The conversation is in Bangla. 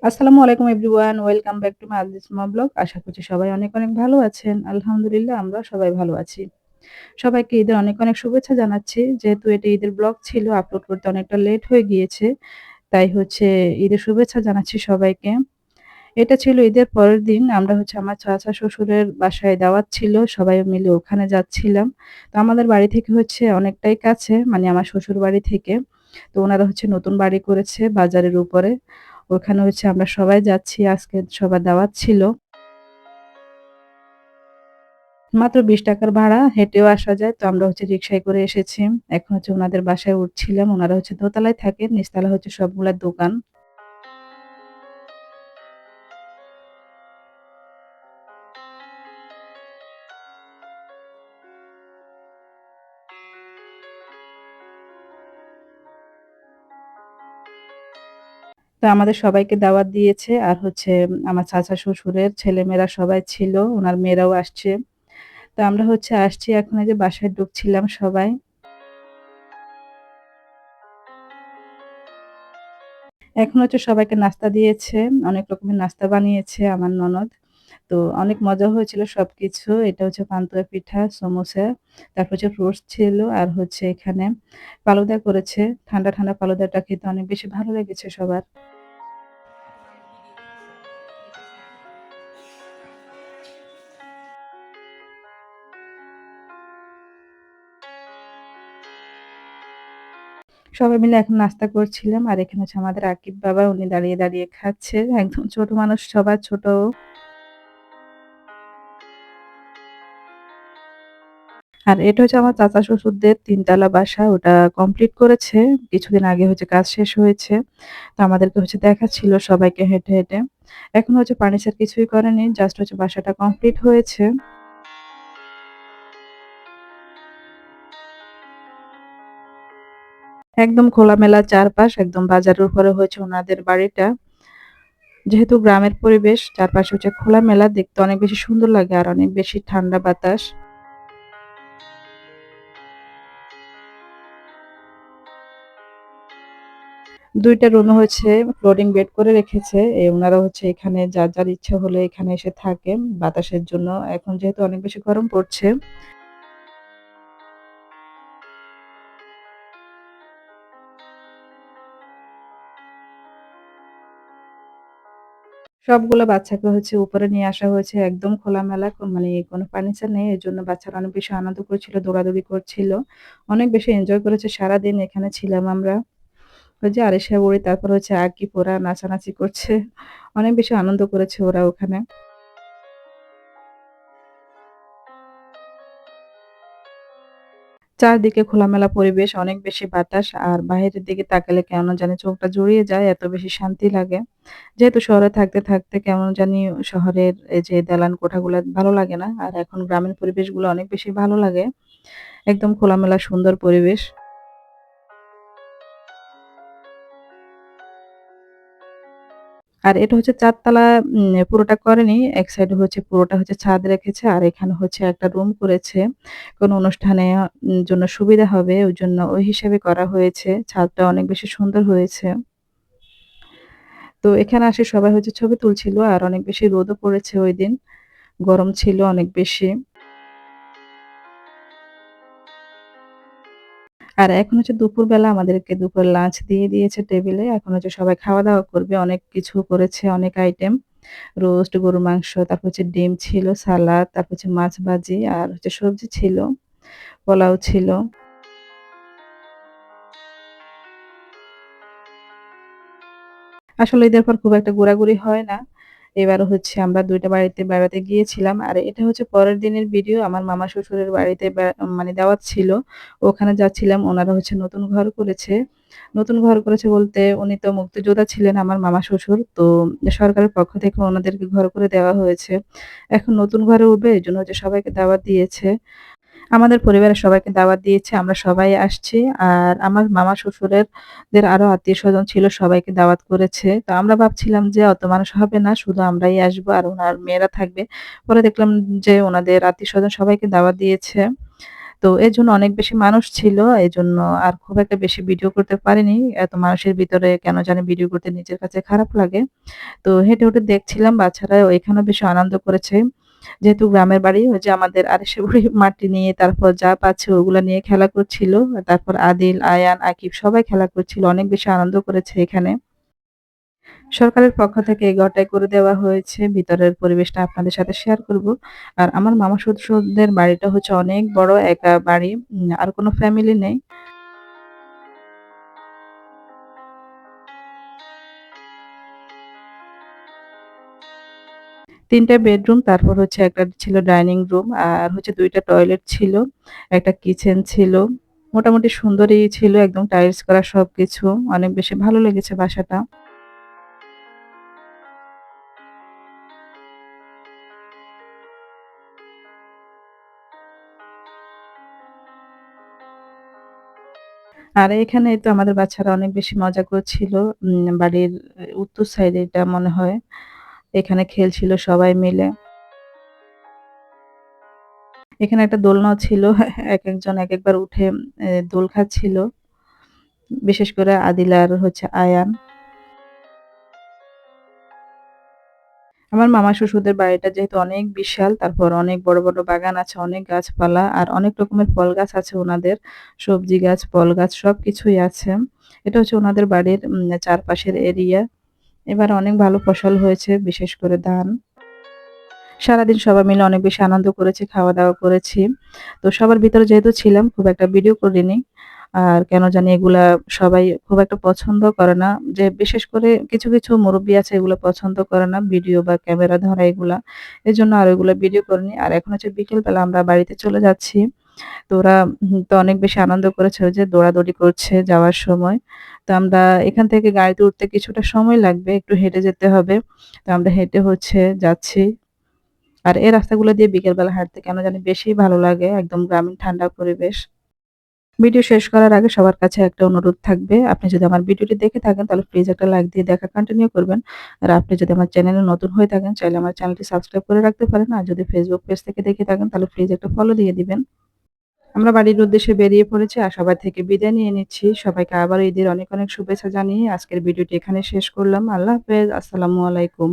আসসালামু আলাইকুম everyone. Welcome back to my Aljisma blog. আশা করছি সবাই অনেক, অনেক ভালো আছেন। আলহামদুলিল্লাহ আমরাও সবাই ভালো আছি। সবাইকে ঈদের অনেক, অনেক শুভেচ্ছা জানাচ্ছি। যেহেতু এটা ঈদের ব্লগ ছিল, আপলোড করতে অনেকটা লেট হয়ে গিয়েছে। তাই ঈদের শুভেচ্ছা জানাচ্ছি সবাইকে। এটা ছিল ঈদের পরের দিন। আমরা আমার চাচা শ্বশুরের বাসায় দাওয়াত ছিল। সবাই মিলে ওখানে যাচ্ছিলাম। তো আমাদের বাড়ি থেকে অনেকটাই কাছে, মানে আমার শ্বশুর বাড়ি থেকে। তো উনারা নতুন বাড়ি করেছে বাজারের উপরে। ওখানে আমরা সবাই যাচ্ছি। আজকে সবার দাওয়াত ছিল। মাত্র ৳২০ র ভাড়া, হেঁটেও আসা যায়। তো আমরা রিক্সায় করে এসেছি। এখন উনাদের বাসায় উঠছিলাম। উনারা দোতলায় থাকেন, নিচতলা সবগুলা দোকান। তো আমাদের সবাইকে দাওয়াত দিয়েছে। আর আমার চাচা শ্বশুরের ছেলেমেয়েরা সবাই ছিল। উনার মেয়েরাও আসছে। তো আমরা আসছি, এখন এই যে বাসায় ঢুকছিলাম সবাই। এখন সবাইকে নাস্তা দিয়েছে। অনেক রকমের নাস্তা বানিয়েছে আমার ননদ। তো অনেক মজা হয়েছিল সবকিছু। এটা পান্তুয়া পিঠা, সমোসা, তারপর ফ্রুটস ছিল আর এখানে ফালুদা করেছে। ঠান্ডা, ঠান্ডা ফালুদাটা খেতে অনেক বেশি ভালো লেগেছে সবার। সবাই মিলে এখন নাস্তা করছিলাম। আর এখানে আমাদের আকিব বাবা, উনি দাঁড়িয়ে, দাঁড়িয়ে খাচ্ছে। একদম ছোট মানুষ, সবার ছোট। আর এটা আমার চাচা শ্বশুরদের ৩ তলা বাসা। ওটা কমপ্লিট করেছে। কিছুদিন আগে কাজ শেষ হয়েছে। তো আমাদেরকে দেখাচ্ছিল সবাইকে হেঁটে, হেঁটে। এখন ফার্নিচার কিছুই করেনি। জাস্ট বাসাটা কমপ্লিট হয়েছে। একদম খোলামেলা চারপাশ, একদম বাজারের উপরে উনাদের বাড়িটা। যেহেতু গ্রামের পরিবেশ, চারপাশে খোলামেলা, দেখতে অনেক বেশি সুন্দর লাগে আর অনেক বেশি ঠান্ডা বাতাস। ২ টা রুমে ফ্লোরিং বেড করে রেখেছে। উনারা এখানে যার, যার ইচ্ছা হলে এখানে এসে থাকে বাতাসের জন্য। এখন যেহেতু অনেক বেশি গরম পড়ছে। সবগুলো বাচ্চাকে উপরে নিয়ে আসা হয়েছে। একদম খোলামেলা, মানে কোনো ফার্নিচার নেই। এজন্য বাচ্চারা অনেক বেশি আনন্দ করছিল, দৌড়াদৌড়ি করছিল। অনেক বেশি এনজয় করেছে। সারাদিন এখানে ছিলাম আমরা। ওই যে আরিশা বুড়ি, তারপর আকিব, ওরা নাচানাচি করছে। অনেক বেশি আনন্দ করেছে ওরা ওখানে। চারদিকে খোলামেলা পরিবেশ, অনেক বেশি বাতাস আর বাহিরের দিকে তাকালে কেমন জানি চোখটা জুড়িয়ে যায়, এত বেশি শান্তি লাগে। যেহেতু শহরে থাকতে, থাকতে কেমন জানি শহরের এই যে দালান কোঠাগুলা ভালো লাগে না। আর এখন গ্রামীণ পরিবেশগুলো অনেক বেশি ভালো লাগে। একদম খোলামেলা সুন্দর পরিবেশ। আর এটা ৪ তলা, পুরোটা করেনি। এক সাইডে পুরোটা ছাদ রেখেছে। আর এখানে একটা রুম করেছে। কোনো অনুষ্ঠানে জন্য সুবিধা হবে ওইজন্য ওই হিসেবে করা হয়েছে। ছাদটা অনেক বেশি সুন্দর হয়েছে। তো এখানে সবাই ছবি তুলছিল আর অনেক বেশি রোদও পড়েছে ঐদিন। গরম ছিল অনেক বেশি। আর এখন দুপুরবেলা আমাদেরকে দুপুরের লাঞ্চ দিয়ে দিয়েছে টেবিলে। এখন সবাই খাওয়া-দাওয়া করবে। অনেক কিছু করেছে, অনেক আইটেম। রোস্ট, গরুর মাংস, তারপর ডিম ছিল, সালাদ, তারপর মাছ ভাজি আর সবজি ছিল, পোলাও ছিল। আসলে ঈদের পর খুব একটা ঘোরাঘুরি হয় না। এবারও আমরা ২ টা বাড়িতে বেড়াতে গিয়েছিলাম। আর এটা পরের দিনের ভিডিও। আমার মামা শ্বশুরের বাড়িতে মানে দাওয়াত ছিল। ওখানে যাচ্ছিলাম। ওনারা নতুন ঘর করেছে। নতুন ঘর করেছে বলতে উনি তো মুক্তিযোদ্ধা ছিলেন আমার মামা শ্বশুর। তো সরকারের পক্ষ থেকে ওনাদেরকে ঘর করে দেওয়া হয়েছে। এখন নতুন ঘরে উঠবে, এজন্য সবাইকে দাওয়াত দিয়েছে। আমাদের পরিবারের সবাইকে দাওয়াত দিয়েছে। আমরা সবাই আসছি। আর আমার মামা শ্বশুরের আরো আত্মীয়স্বজন ছিল, সবাইকে দাওয়াত করেছে। তো আমরা ভাবছিলাম যে অত মানুষ হবে না, শুধু আমরাই আসবো আর উনার মেয়েরা থাকবে। পরে দেখলাম যে উনাদের আত্মীয়স্বজন সবাইকে দাওয়াত দিয়েছে। তো এজন্য অনেক বেশি মানুষ ছিল। এজন্য আর খুব একটা বেশি ভিডিও করতে পারিনি। এত মানুষের ভিতরে কেন জানি ভিডিও করতে নিজের কাছে খারাপ লাগে। তো হেঁটে, হেঁটে দেখছিলাম বাচ্চারা এখানেও বেশি আনন্দ করেছে। যেহেতু গ্রামের বাড়ি ওই যে আমাদের আরিশাবাড়ি মাটি নিয়ে তারপর যা পাচ্ছে ওগুলা নিয়ে খেলা করছিল। তারপর আদিল, আয়ান, আকিব সবাই খেলা করছিল। অনেক বেশি আনন্দ করেছে এখানে। সরকারের পক্ষ থেকে এই ঘরটাই করে দেওয়া হয়েছে। ভিতরের পরিবেশটা আপনাদের সাথে শেয়ার করব। আর আমার মামা শ্বশুরদের বাড়িটা হচ্ছে অনেক বড় একা বাড়ি। আর কোনো ফ্যামিলি নেই। ৩ টা বেডরুম, তারপর হচ্ছে একটা ছিল ডাইনিং রুম, আর হচ্ছে ২ টা টয়লেট ছিল, একটা কিচেন ছিল। মোটামুটি সুন্দরই ছিল, একদম টাইলস করা সবকিছু। অনেক বেশি ভালো লেগেছে বাসাটা। আর এখানে তো আমাদের বাচ্চারা অনেক বেশি মজা করছিল। বাড়ির উত্তর সাইডে এটা মনে হয়। এখানে খেলছিল সবাই মিলে। এখানে একটা দোলনাও ছিল। একেকজন একেকবার উঠে দোল খাচ্ছিল। বিশেষ করে আদিল আর হচ্ছে আয়ান। আমার মামা শ্বশুরদের বাড়িটা যেহেতু অনেক বিশাল, তারপর অনেক বড়, বড় বাগান আছে, অনেক গাছপালা আর অনেক রকমের ফল গাছ আছে উনাদের। সবজি গাছ, ফল গাছ সবকিছুই আছে। এটা হচ্ছে উনাদের বাড়ির চারপাশের এরিয়া। এবার অনেক ভালো ফসল হয়েছে, বিশেষ করে ধান। সারাদিন সবাই মিলে অনেক বেশি আনন্দ করেছি, খাওয়া-দাওয়া করেছি। তো সবার ভিতরে যেহেতু ছিলাম খুব একটা ভিডিও করিনি। আর কেন জানি এগুলা সবাই খুব একটা পছন্দ করে না। যে বিশেষ করে কিছু, কিছু মুরুব্বি আছে এগুলো পছন্দ করে না ভিডিও বা ক্যামেরা ধরা এগুলা। এজন্য আর ওইগুলা ভিডিও করিনি। আর এখন হচ্ছে বিকেলবেলা আমরা বাড়িতে চলে যাচ্ছি। তো ওরা তো অনেক বেশি আনন্দ করেছে ওই যে দৌড়াদৌড়ি করছে যাওয়ার সময়। তো আমরা এখান থেকে গাড়িতে উঠতে কিছুটা সময় লাগবে, একটু হেঁটে যেতে হবে। তো আমরা হেঁটে হচ্ছে যাচ্ছি। আর এই রাস্তাগুলো দিয়ে বিকেলবেলা হাঁটতে কেন জানি বেশি ভালো লাগে। একদম গ্রামীণ ঠান্ডা পরিবেশ। ভিডিও শেষ করার আগে সবার কাছে একটা অনুরোধ থাকবে। আপনি যদি আমার ভিডিওটি দেখে থাকেন তাহলে প্লিজ একটা লাইক দিয়ে দেখা কন্টিনিউ করবেন। আর আপনি যদি আমার চ্যানেলে নতুন হয়ে থাকেন চাইলে আমার চ্যানেলটি সাবস্ক্রাইব করে রাখতে পারেন। আর যদি Facebook পেজ থেকে দেখে থাকেন তাহলে প্লিজ একটা ফলো দিয়ে দিবেন। আমরা বাড়ির উদ্দেশ্যে বেরিয়ে পড়েছি আর সবার থেকে বিদায় নিয়ে নিচ্ছি। সবাইকে আবারও ঈদের অনেক, অনেক শুভেচ্ছা জানিয়ে আজকের ভিডিওটি এখানে শেষ করলাম। আল্লাহ হাফেজ। আসসালামু আলাইকুম।